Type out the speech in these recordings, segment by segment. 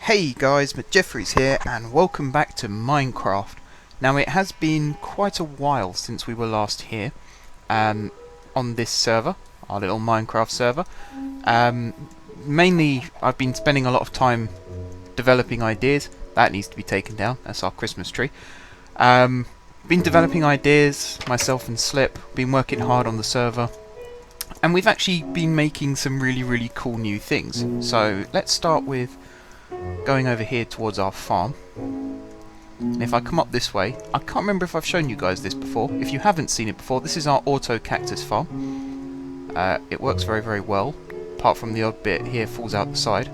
Hey guys, Jeffries here and welcome back to Minecraft. Now it has been quite a while since we were last here on this server, our little Minecraft server. Mainly I've been spending a lot of time developing ideas. That needs to be taken down, that's our Christmas tree. Been developing ideas, myself and Slip, been working hard on the server. And we've actually been making some really cool new things. So let's start with going over here towards our farm. And if I come up this way, I can't remember if I've shown you guys this before. If you haven't seen it before, this is our auto cactus farm. It works very well, apart from the odd bit here falls out the side.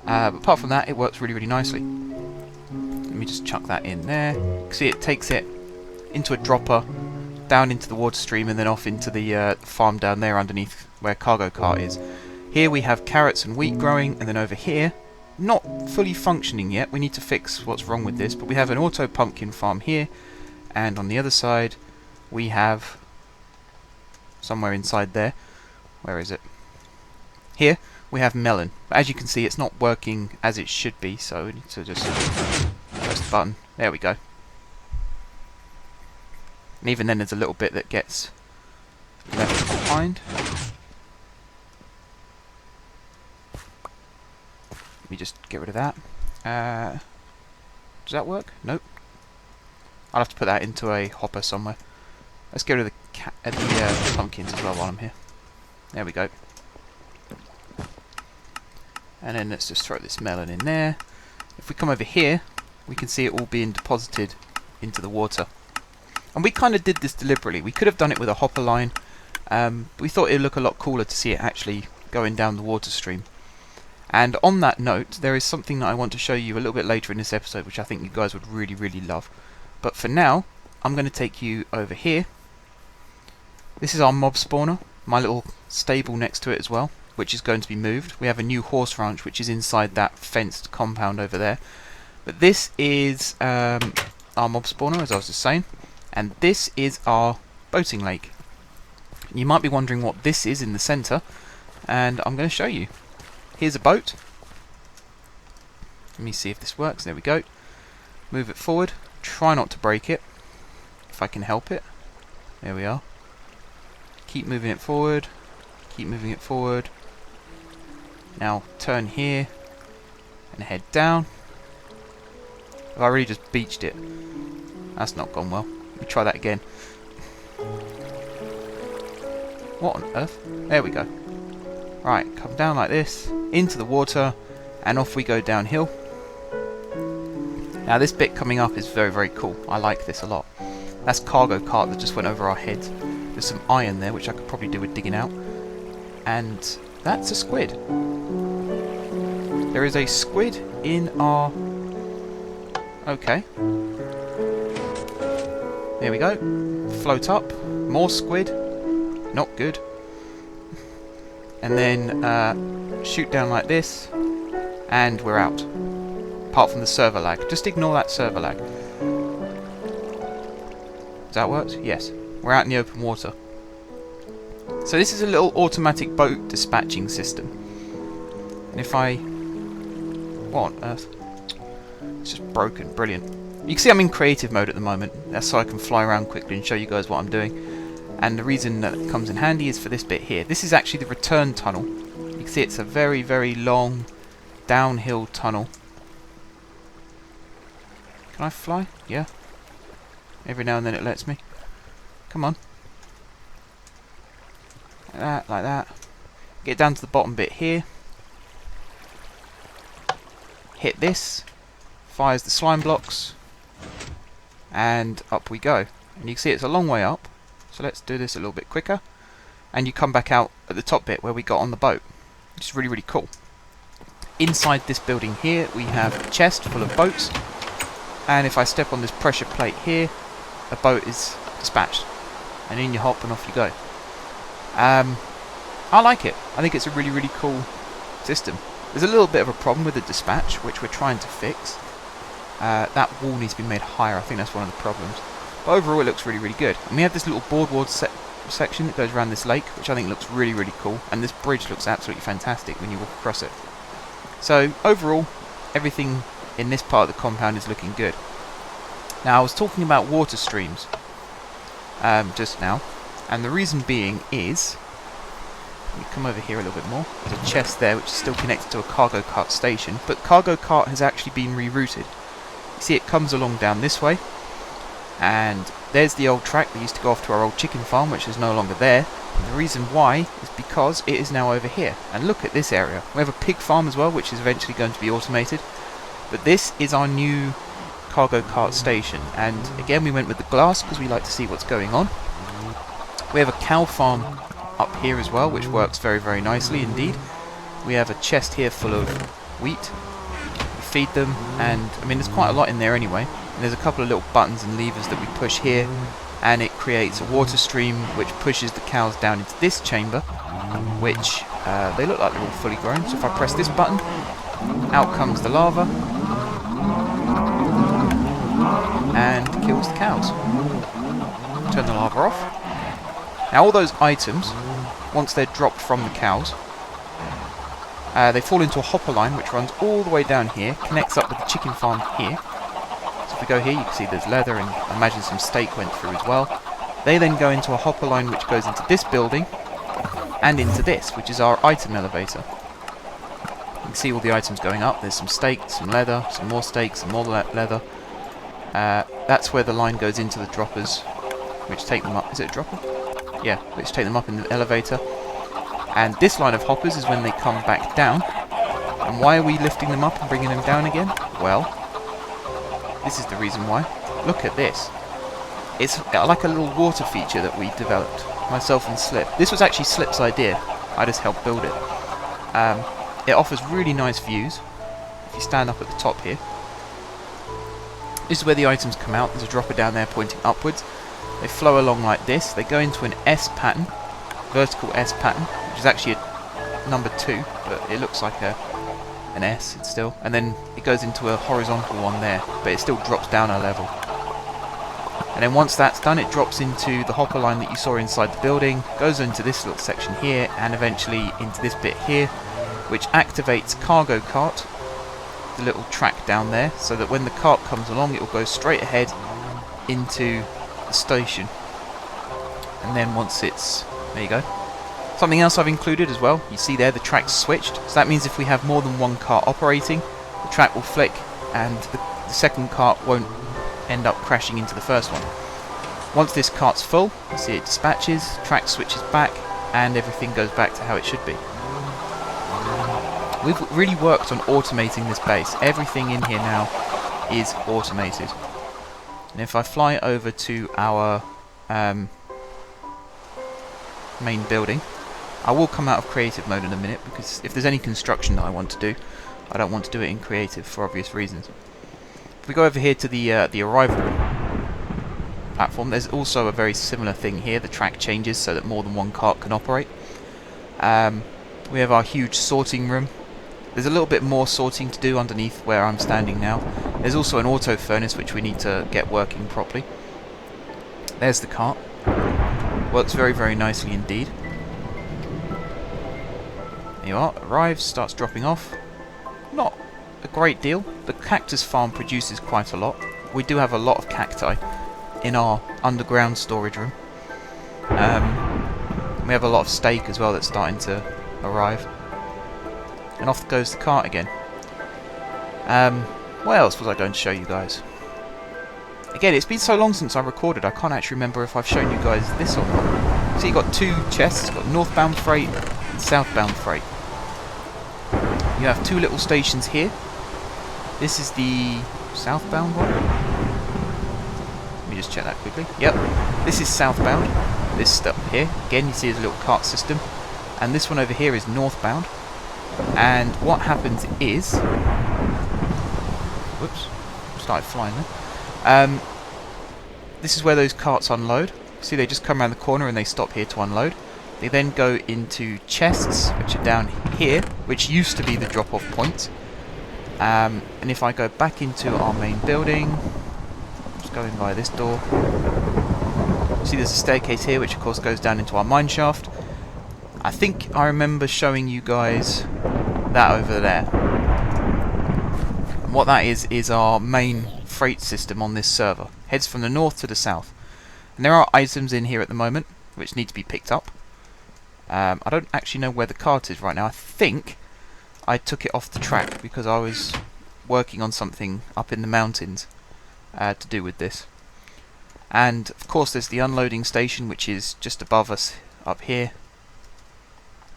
But apart from that, it works really nicely. Let me just chuck that in there. You can see it takes it into a dropper, down into the water stream, and then off into the farm down there underneath where cargo cart is. Here we have carrots and wheat growing, and then over here, not fully functioning yet, we need to fix what's wrong with this, but we have an auto pumpkin farm here, and on the other side we have, somewhere inside there, where is it? Here we have melon, but as you can see it's not working as it should be, so we need to just press the button. There we go. And even then there's a little bit that gets left behind. Let me just get rid of that. Does that work? Nope. I'll have to put that into a hopper somewhere. Let's get rid of the pumpkins as well while I'm here. There we go. And then let's just throw this melon in there. If we come over here, we can see it all being deposited into the water. And we kind of did this deliberately. We could have done it with a hopper line, but we thought it would look a lot cooler to see it actually going down the water stream. And on that note, there is something that I want to show you a little bit later in this episode, which I think you guys would really love. But for now, I'm going to take you over here. This is our mob spawner, my little stable next to it as well, which is going to be moved. We have a new horse ranch, which is inside that fenced compound over there. But this is our mob spawner, as I was just saying. And this is our boating lake. You might be wondering what this is in the centre, and I'm going to show you. Here's a boat. Let me see if this works. There we go. Move it forward. Try not to break it, if I can help it. There we are. Keep moving it forward. Keep moving it forward. Now turn here and head down. Have I really just beached it? That's not gone well. Let me try that again. What on earth? There we go. Right, come down like this, into the water, and off we go downhill. Now this bit coming up is very cool. I like this a lot. That's cargo cart that just went over our heads. There's some iron there, which I could probably do with digging out. And that's a squid. There is a squid in our... Okay. There we go. Float up. More squid. Not good. And then shoot down like this, and we're out. Apart from the server lag. Just ignore that server lag. Does that work? Yes. We're out in the open water. So this is a little automatic boat dispatching system. And if I... What on earth? It's just broken. Brilliant. You can see I'm in creative mode at the moment. That's so I can fly around quickly and show you guys what I'm doing. And the reason that it comes in handy is for this bit here. This is actually the return tunnel. You can see it's a very long downhill tunnel. Can I fly? Yeah. Every now and then it lets me. Come on. Like that. Get down to the bottom bit here. Hit this. Fires the slime blocks. And up we go. And you can see it's a long way up. So let's do this a little bit quicker. And you come back out at the top bit where we got on the boat. Which is really cool. Inside this building here we have a chest full of boats. And if I step on this pressure plate here, a boat is dispatched. And in you hop and off you go. I like it. I think it's a really cool system. There's a little bit of a problem with the dispatch, which we're trying to fix. That wall needs to be made higher. I think that's one of the problems. But overall it looks really good. And we have this little boardwalk section that goes around this lake, which I think looks really cool. And this bridge looks absolutely fantastic when you walk across it. So overall, everything in this part of the compound is looking good. Now I was talking about water streams just now, and the reason being is, let me come over here a little bit more. There's a chest there which is still connected to a cargo cart station, but cargo cart has actually been rerouted. You see it comes along down this way, and there's the old track that used to go off to our old chicken farm, which is no longer there. And the reason why is because it is now over here. And look at this area. We have a pig farm as well, which is eventually going to be automated. But this is our new cargo cart station, and again we went with the glass because we like to see what's going on. We have a cow farm up here as well, which works very, very nicely indeed. We have a chest here full of wheat. We feed them, and I mean there's quite a lot in there anyway. And there's a couple of little buttons and levers that we push here, and it creates a water stream which pushes the cows down into this chamber, which they look like they're all fully grown. So if I press this button, out comes the lava and kills the cows. Turn the lava off. Now all those items, once they're dropped from the cows, they fall into a hopper line which runs all the way down here, connects up with the chicken farm here. So if we go here, you can see there's leather, and I imagine some steak went through as well. They then go into a hopper line which goes into this building and into this, which is our item elevator. You can see all the items going up. There's some steak, some leather, some more steak, some more leather. That's where the line goes into the droppers, which take them up. Is it a dropper? Yeah, which take them up in the elevator. And this line of hoppers is when they come back down. And why are we lifting them up and bringing them down again? Well, this is the reason why. Look at this. It's like a little water feature that we developed, myself and Slip. This was actually Slip's idea. I just helped build it. It offers really nice views. If you stand up at the top here, this is where the items come out. There's a dropper down there pointing upwards. They flow along like this. They go into an S pattern, vertical S pattern, which is actually a number 2, but it looks like an S. It's still, and then it goes into a horizontal one there, but it still drops down a level. And then once that's done, it drops into the hopper line that you saw inside the building, goes into this little section here, and eventually into this bit here, which activates cargo cart, the little track down there, so that when the cart comes along, it will go straight ahead into the station. And then once it's, there you go. Something else I've included as well, you see there the track's switched, so that means if we have more than one cart operating, the track will flick and the second cart won't end up crashing into the first one. Once this cart's full, you see it dispatches, track switches back, and everything goes back to how it should be. We've really worked on automating this base. Everything in here now is automated. And if I fly over to our main building, I will come out of creative mode in a minute, because if there's any construction that I want to do, I don't want to do it in creative for obvious reasons. If we go over here to the arrival platform, there's also a very similar thing here. The track changes so that more than one cart can operate. We have our huge sorting room. There's a little bit more sorting to do underneath where I'm standing now. There's also an auto furnace which we need to get working properly. There's the cart. Works very, very nicely indeed. There you are. Arrives, starts dropping off. Not a great deal. The cactus farm produces quite a lot. We do have a lot of cacti in our underground storage room. We have a lot of steak as well that's starting to arrive. And off goes the cart again. What else was I going to show you guys? Again, it's been so long since I recorded, I can't actually remember if I've shown you guys this or not. So you've got two chests, you've got northbound freight and southbound freight. You have two little stations here. This is the southbound one. Let me just check that quickly. Yep, this is southbound. This stuff here, again you see there's a little cart system. And this one over here is northbound. And what happens is, whoops, started flying there. This is where those carts unload. See, they just come around the corner and they stop here to unload. They then go into chests, which are down here, which used to be the drop-off point. And if I go back into our main building, just go in via this door. See, there's a staircase here, which of course goes down into our mine shaft. I think I remember showing you guys that over there. What that is our main freight system on this server. Heads from the north to the south. And there are items in here at the moment which need to be picked up. I don't actually know where the cart is right now. I think I took it off the track because I was working on something up in the mountains to do with this. And of course there's the unloading station, which is just above us up here.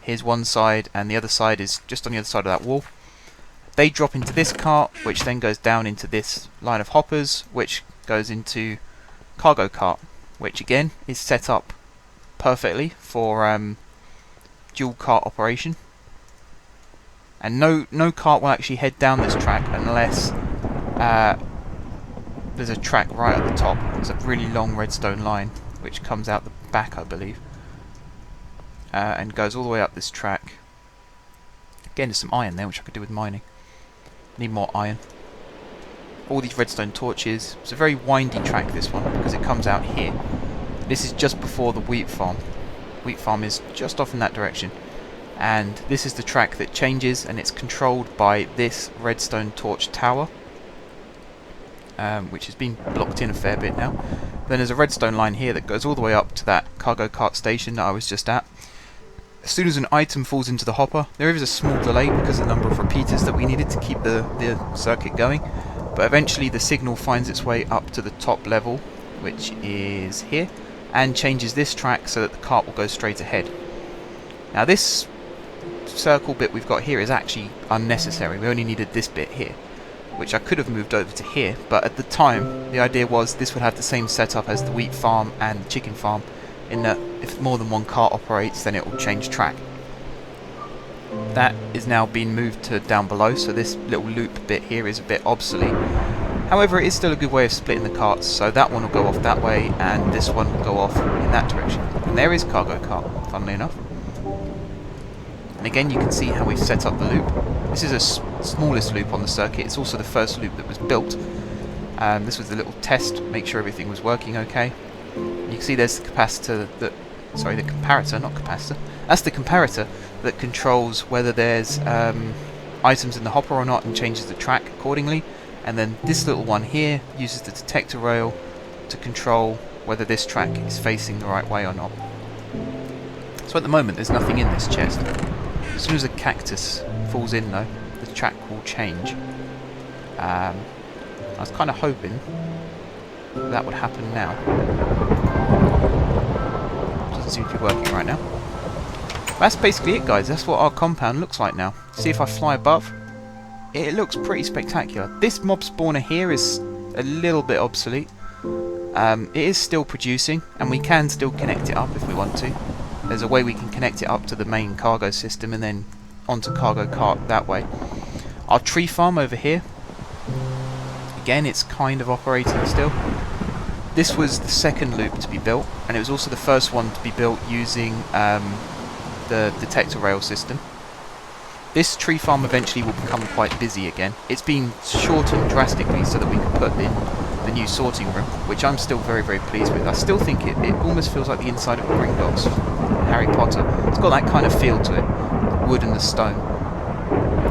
Here's one side, and the other side is just on the other side of that wall. They drop into this cart, which then goes down into this line of hoppers, which goes into cargo cart, which again is set up perfectly for dual cart operation. And no cart will actually head down this track unless there's a track right at the top. There's a really long redstone line which comes out the back, I believe, and goes all the way up this track. Again, there's some iron there which I could do with mining. Need more iron. All these redstone torches. It's a very windy track, this one, because it comes out here. This is just before the wheat farm. Wheat farm is just off in that direction. And this is the track that changes, and it's controlled by this redstone torch tower, which has been blocked in a fair bit now. Then there's a redstone line here that goes all the way up to that cargo cart station that I was just at. As soon as an item falls into the hopper, there is a small delay because of the number of repeaters that we needed to keep the circuit going, but eventually the signal finds its way up to the top level, which is here, and changes this track so that the cart will go straight ahead. Now this circle bit we've got here is actually unnecessary. We only needed this bit here, which I could have moved over to here, but at the time the idea was this would have the same setup as the wheat farm and the chicken farm, in that if more than one cart operates, then it will change track. That is now being moved to down below, so this little loop bit here is a bit obsolete. However, it is still a good way of splitting the carts, so that one will go off that way and this one will go off in that direction. And there is cargo cart, funnily enough. And again, you can see how we've set up the loop. This is the smallest loop on the circuit. It's also the first loop that was built. This was the little test, make sure everything was working okay. You can see there's the capacitor that, sorry, the comparator, not capacitor. That's the comparator that controls whether there's items in the hopper or not and changes the track accordingly. And then this little one here uses the detector rail to control whether this track is facing the right way or not. So at the moment there's nothing in this chest. As soon as a cactus falls in though, the track will change. I was kind of hoping that would happen now. Doesn't seem to be working right now. That's basically it, guys. That's what our compound looks like now. See if I fly above. It looks pretty spectacular. This mob spawner here is a little bit obsolete. It is still producing, and we can still connect it up if we want to. There's a way we can connect it up to the main cargo system and then onto cargo cart that way. Our tree farm over here, again, it's kind of operating still. This was the second loop to be built, and it was also the first one to be built using the detector rail system. This tree farm eventually will become quite busy again. It's been shortened drastically so that we can put in the new sorting room, which I'm still very, very pleased with. I still think it almost feels like the inside of Gringotts, Harry Potter. It's got that kind of feel to it, the wood and the stone.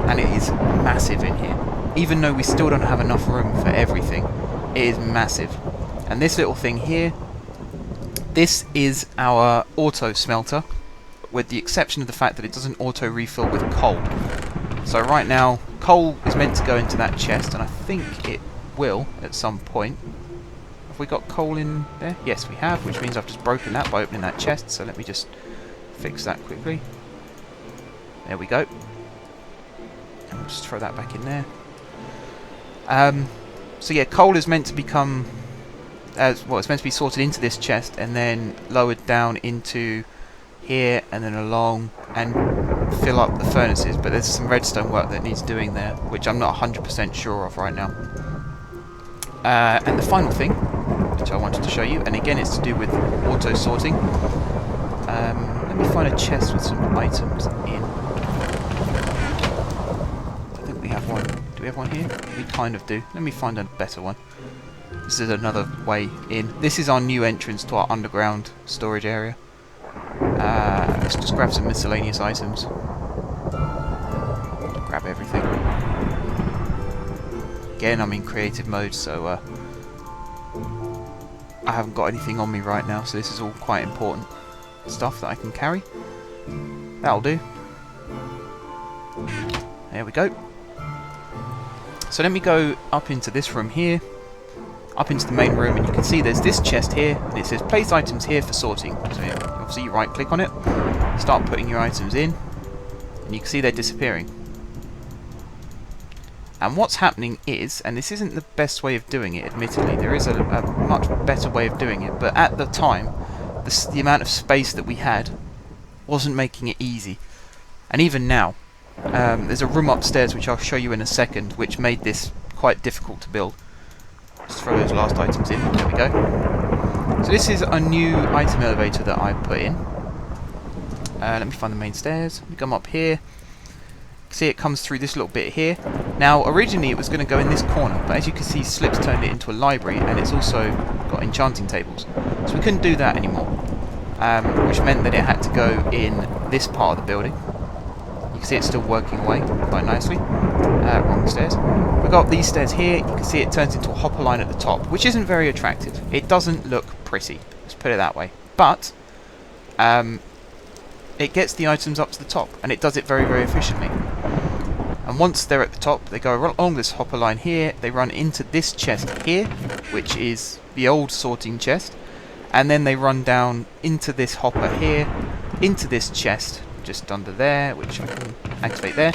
And it is massive in here. Even though we still don't have enough room for everything, it is massive. And this little thing here, this is our auto smelter, with the exception of the fact that it doesn't auto refill with coal. So right now, coal is meant to go into that chest, and I think it will at some point. Have we got coal in there? Yes, we have, which means I've just broken that by opening that chest, so let me just fix that quickly. There we go. And we'll just throw that back in there. So yeah, coal is meant to become, it's meant to be sorted into this chest and then lowered down into here and then along and fill up the furnaces, but there's some redstone work that needs doing there, which I'm not 100% sure of right now. And the final thing, which I wanted to show you, and again it's to do with auto sorting. Let me find a chest with some items in. I think we have one. Do we have one here? We kind of do. Let me find a better one. This is another way in. This is our new entrance to our underground storage area. Let's just grab some miscellaneous items. Grab everything. Again, I'm in creative mode, so I haven't got anything on me right now, so this is all quite important stuff that I can carry. That'll do. There we go. So let me go up into this room here, up into the main room, and you can see there's this chest here, and it says place items here for sorting. So obviously you right click on it, start putting your items in, and you can see they're disappearing. And what's happening is, and this isn't the best way of doing it, admittedly, there is a much better way of doing it, but at the time, the amount of space that we had wasn't making it easy. And even now, there's a room upstairs which I'll show you in a second, which made this quite difficult to build. Just throw those last items in, there we go. So this is a new item elevator that I put in. Let me find the main stairs, we come up here. See, it comes through this little bit here. Now, originally it was going to go in this corner, but as you can see, Slip's turned it into a library, and it's also got enchanting tables. So we couldn't do that anymore, which meant that it had to go in this part of the building. You can see it's still working away quite nicely. Wrong stairs. We got these stairs here. You can see it turns into a hopper line at the top, which isn't very attractive. It doesn't look pretty, let's put it that way. But it gets the items up to the top, and it does it very, very efficiently. And once they're at the top, they go along this hopper line here, they run into this chest here, which is the old sorting chest, and then they run down into this hopper here, into this chest just under there, which I can activate there,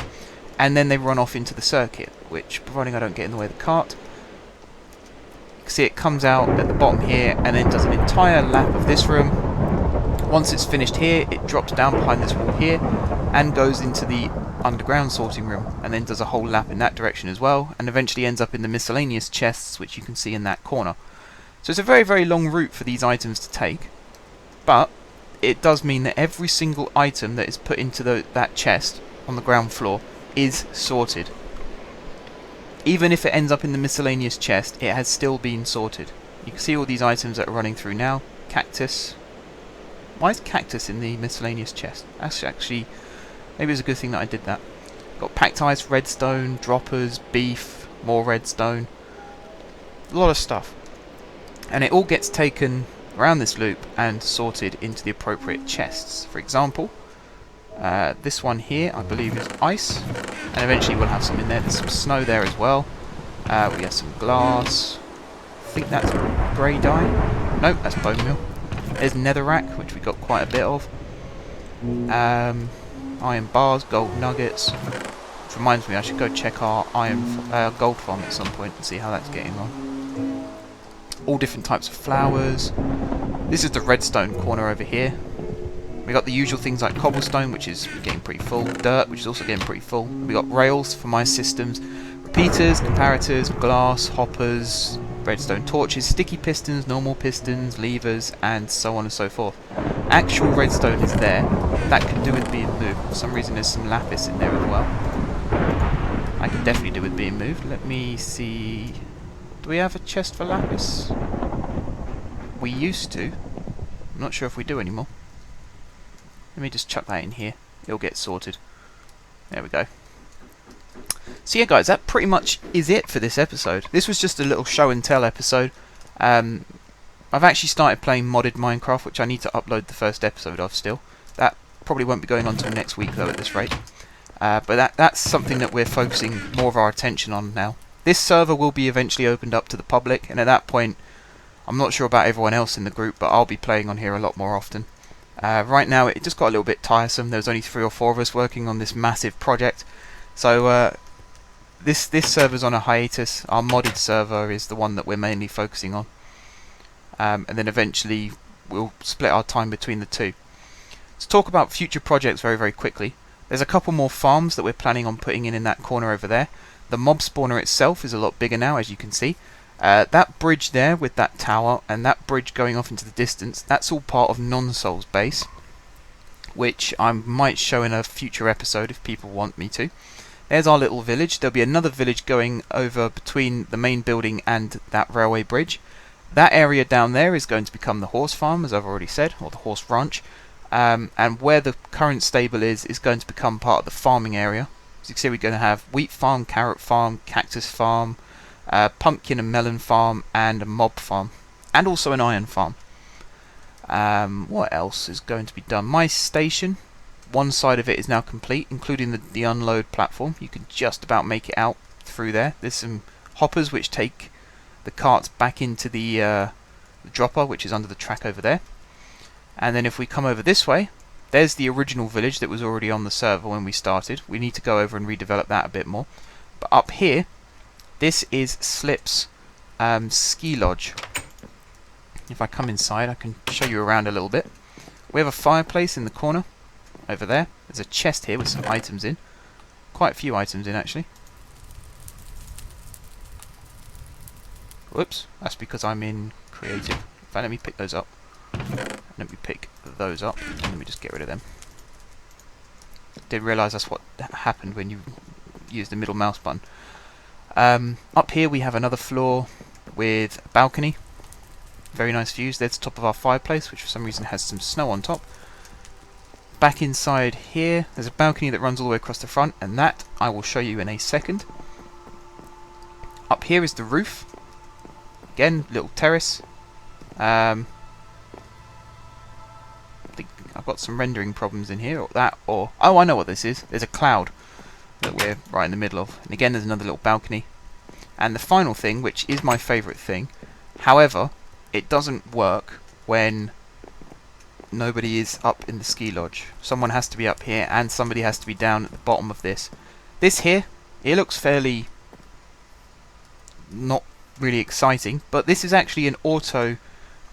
and then they run off into the circuit, which, providing I don't get in the way of the cart, you can see it comes out at the bottom here, and then does an entire lap of this room. Once it's finished here, it drops down behind this wall here, and goes into the underground sorting room, and then does a whole lap in that direction as well, and eventually ends up in the miscellaneous chests, which you can see in that corner. So it's a very, very long route for these items to take, but it does mean that every single item that is put into that chest on the ground floor is sorted. Even if it ends up in the miscellaneous chest, it has still been sorted. You can see all these items that are running through now. Cactus. Why is cactus in the miscellaneous chest? That's actually, maybe it's a good thing that I did that. Got packed ice, redstone, droppers, beef, more redstone. A lot of stuff. And it all gets taken around this loop and sorted into the appropriate chests. For example, this one here I believe is ice, and eventually we'll have some in there. There's some snow there as well. We have some glass. I think that's grey dye. Nope, that's bone meal. There's netherrack, which we got quite a bit of. Iron bars, gold nuggets. Which reminds me, I should go check our gold farm at some point and see how that's getting on. All different types of flowers. This is the redstone corner over here. We got the usual things like cobblestone, which is getting pretty full. Dirt, which is also getting pretty full. We got rails for my systems. Repeaters, comparators, glass, hoppers, redstone torches, sticky pistons, normal pistons, levers, and so on and so forth. Actual redstone is there. That can do with being moved. For some reason there's some lapis in there as well. I can definitely do with being moved. Let me see. Do we have a chest for lapis? We used to. I'm not sure if we do anymore. Let me just chuck that in here. It'll get sorted. There we go. So yeah guys, that pretty much is it for this episode. This was just a little show and tell episode. I've actually started playing modded Minecraft, which I need to upload the first episode of still. That probably won't be going on until next week though at this rate. But that's something that we're focusing more of our attention on now. This server will be eventually opened up to the public, and at that point, I'm not sure about everyone else in the group, but I'll be playing on here a lot more often. Right now it just got a little bit tiresome. There's only 3 or 4 of us working on this massive project. So this server's on a hiatus. Our modded server is the one that we're mainly focusing on. And then eventually we'll split our time between the two. Let's talk about future projects very, very quickly. There's a couple more farms that we're planning on putting in that corner over there. The mob spawner itself is a lot bigger now, as you can see. That bridge there with that tower and that bridge going off into the distance, that's all part of Non-Soul's base, which I might show in a future episode if people want me to. There's our little village. There'll be another village going over between the main building and that railway bridge. That area down there is going to become the horse farm, as I've already said, or the horse ranch. And where the current stable is going to become part of the farming area. As you can see, we're going to have wheat farm, carrot farm, cactus farm, pumpkin and melon farm, and a mob farm, and also an iron farm. What else is going to be done? My station, one side of it is now complete, including the unload platform. You can just about make it out through there. There's some hoppers which take the carts back into the dropper, which is under the track over there. And then if we come over this way, there's the original village that was already on the server when we started. We need to go over and redevelop that a bit more. But up here, this is Slip's ski lodge. If I come inside, I can show you around a little bit. We have a fireplace in the corner over there. There's a chest here with some items in. Quite a few items in, actually. Whoops, that's because I'm in creative. In fact, let me pick those up. Let me pick those up, and let me just get rid of them. Didn't realise that's what happened when you use the middle mouse button. Up here we have another floor with a balcony. Very nice views. There's the top of our fireplace, which for some reason has some snow on top. Back inside here, there's a balcony that runs all the way across the front, and that I will show you in a second. Up here is the roof. Again, little terrace. I think I've got some rendering problems in here, or that, or... Oh, I know what this is. There's a cloud that we're right in the middle of. And again, there's another little balcony. And the final thing, which is my favourite thing, however, it doesn't work when nobody is up in the ski lodge. Someone has to be up here, and somebody has to be down at the bottom of this. This here, it looks fairly not really exciting, but this is actually an auto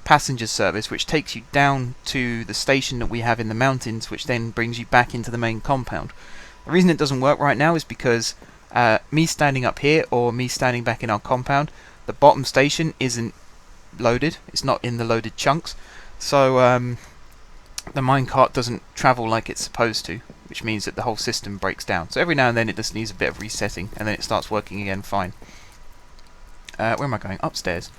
passenger service which takes you down to the station that we have in the mountains, which then brings you back into the main compound. The reason it doesn't work right now is because me standing up here or me standing back in our compound, the bottom station isn't loaded. It's not in the loaded chunks, so the minecart doesn't travel like it's supposed to, which means that the whole system breaks down. So every now and then it just needs a bit of resetting, and then it starts working again fine. Where am I going? Upstairs.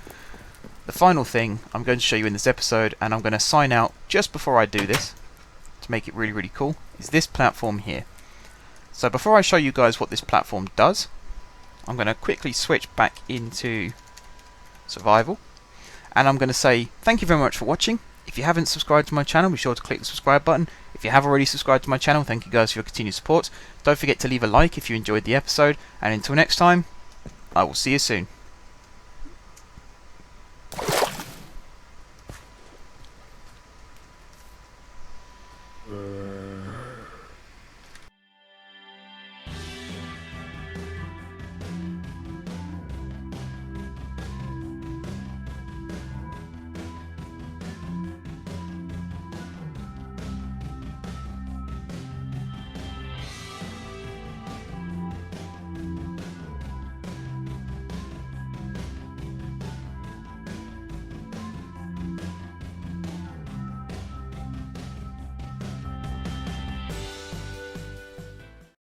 The final thing I'm going to show you in this episode, and I'm going to sign out just before I do this, to make it really, really cool, is this platform here. So before I show you guys what this platform does, I'm going to quickly switch back into survival, and I'm going to say thank you very much for watching. If you haven't subscribed to my channel, be sure to click the subscribe button. If you have already subscribed to my channel, thank you guys for your continued support. Don't forget to leave a like if you enjoyed the episode, and until next time, I will see you soon.